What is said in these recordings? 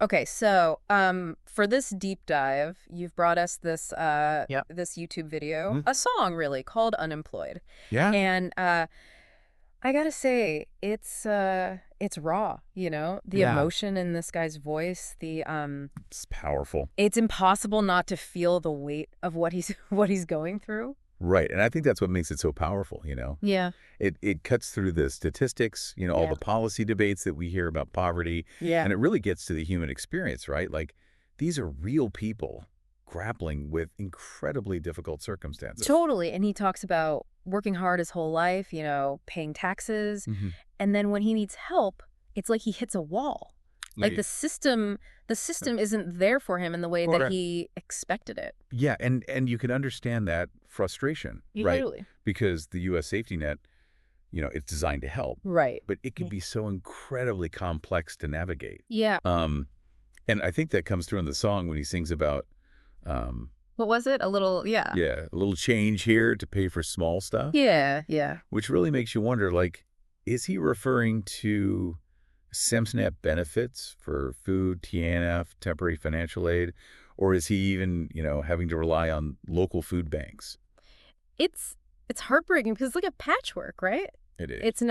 Okay, so for this deep dive, you've brought us this Yep. this YouTube video, Mm. a song really called "Unemployed," Yeah. and I gotta say it's raw, the Yeah. emotion in this guy's voice, It's powerful. it's impossible not to feel the weight of what he's what he's going through. Right. And I think that's what makes it so powerful. Yeah, It cuts through the statistics, all yeah, the policy debates that we hear about poverty, yeah. and it really gets to the human experience, right? Like these are real people grappling with incredibly difficult circumstances. Totally. And he talks about working hard his whole life, paying taxes. Hmm. And then when he needs help, it's like he hits a wall. Like Yeah. the system isn't there for him in the way that Correct. he expected it. Yeah, and you can understand that frustration, You right? totally. Because the U.S. safety net, it's designed to help, Right. but it can be so incredibly complex to navigate. Yeah. Um, and I think that comes through in the song when he sings about, um, What was it? A little, yeah. yeah, a little change here to pay for small stuff, Yeah, yeah. which really makes you wonder, like, is he referring to SEMSNET benefits for food, TNF, temporary financial aid, or is he even, having to rely on local food banks? It's it's heartbreaking because it's like a patchwork, right? It is. It's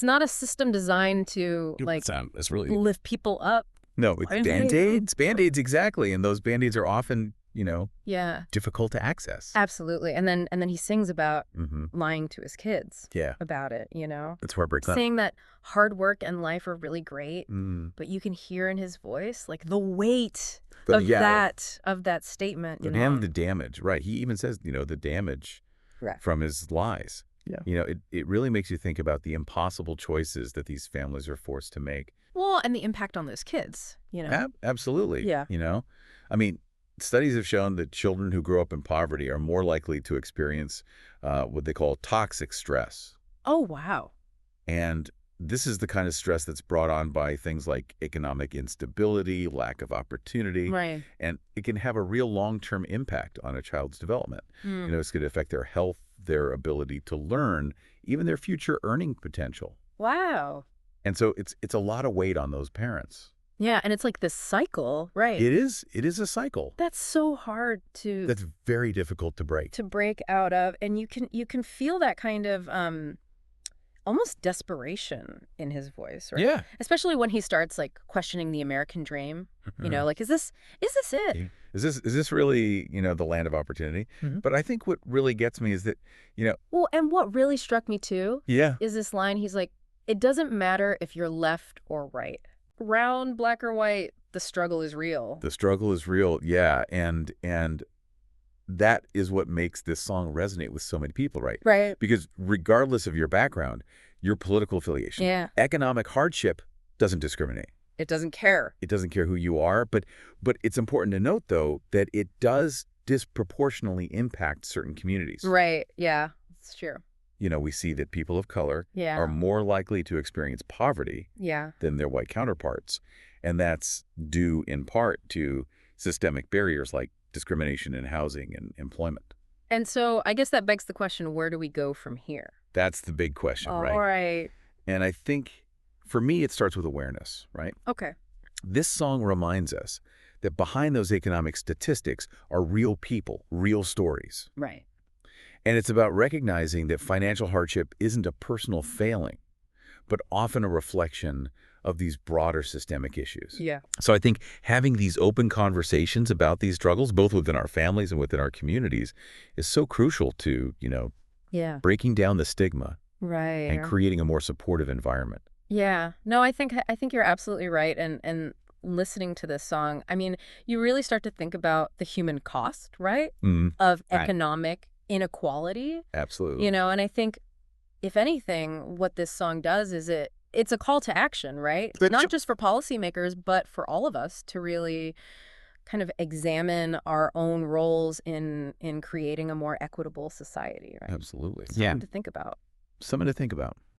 not a system designed to It's really lift people up. no, it's Band-Aids. Band-Aids, exactly. And those Band-Aids are often, Yeah. difficult to access. Absolutely. And then he sings about Hmm. lying to his kids Yeah, about it. it's heartbreaking. Saying that hard work and life are really great, Mm. but you can hear in his voice like the weight But of yeah, that statement, and the damage, right? He even says, the damage Right. from his lies. Yeah. It really makes you think about the impossible choices that these families are forced to make. Well, and the impact on those kids. Absolutely. Yeah. I mean, studies have shown that children who grow up in poverty are more likely to experience what they call toxic stress. Oh, wow. And this is the kind of stress that's brought on by things like economic instability, lack of opportunity, Right. and it can have a real long-term impact on a child's development. Mm. It's going to affect their health, their ability to learn, even their future earning potential. Wow. And so it's a lot of weight on those parents. Yeah, and it's like this cycle, right? It is a cycle That's so hard to that's very difficult to break. break out of, and you can feel that kind of almost desperation in his voice, right? Yeah. Especially when he starts like questioning the American dream. Like is this it? Yeah. Is this really, the land of opportunity? Mhm. But I think what really gets me is that, Well, and what really struck me too yeah, is this line. He's like, it doesn't matter if you're left or right. Round, black or white, the struggle is real. the struggle is real. Yeah, and that is what makes this song resonate with so many people, right? Right. Because regardless of your background, your political affiliation, Yeah. economic hardship doesn't discriminate. It doesn't care. It doesn't care who you are, but it's important to note though that it does disproportionately impact certain communities. Right. Yeah. It's true. We see that people of color Yeah. are more likely to experience poverty Yeah. than their white counterparts, and that's due in part to systemic barriers like discrimination in housing and employment. And so I guess that begs the question, where do we go from here? That's the big question, All right? right. And I think for me, it starts with awareness, right? Okay. This song reminds us that behind those economic statistics are real people, real stories. Right. And it's about recognizing that financial hardship isn't a personal failing, but often a reflection of these broader systemic issues. Yeah. So I think having these open conversations about these struggles, both within our families and within our communities, is so crucial to, Yeah. breaking down the stigma Right. and creating a more supportive environment. Yeah. No, I think you're absolutely right. And listening to this song, I mean, you really start to think about the human cost, right? Mm, Of right. economic inequality. Absolutely. And I think if anything, what this song does is it's a call to action, right? But Not just for policymakers, but for all of us to really kind of examine our own roles in creating a more equitable society, right? Absolutely. Something to think about. Something to think about.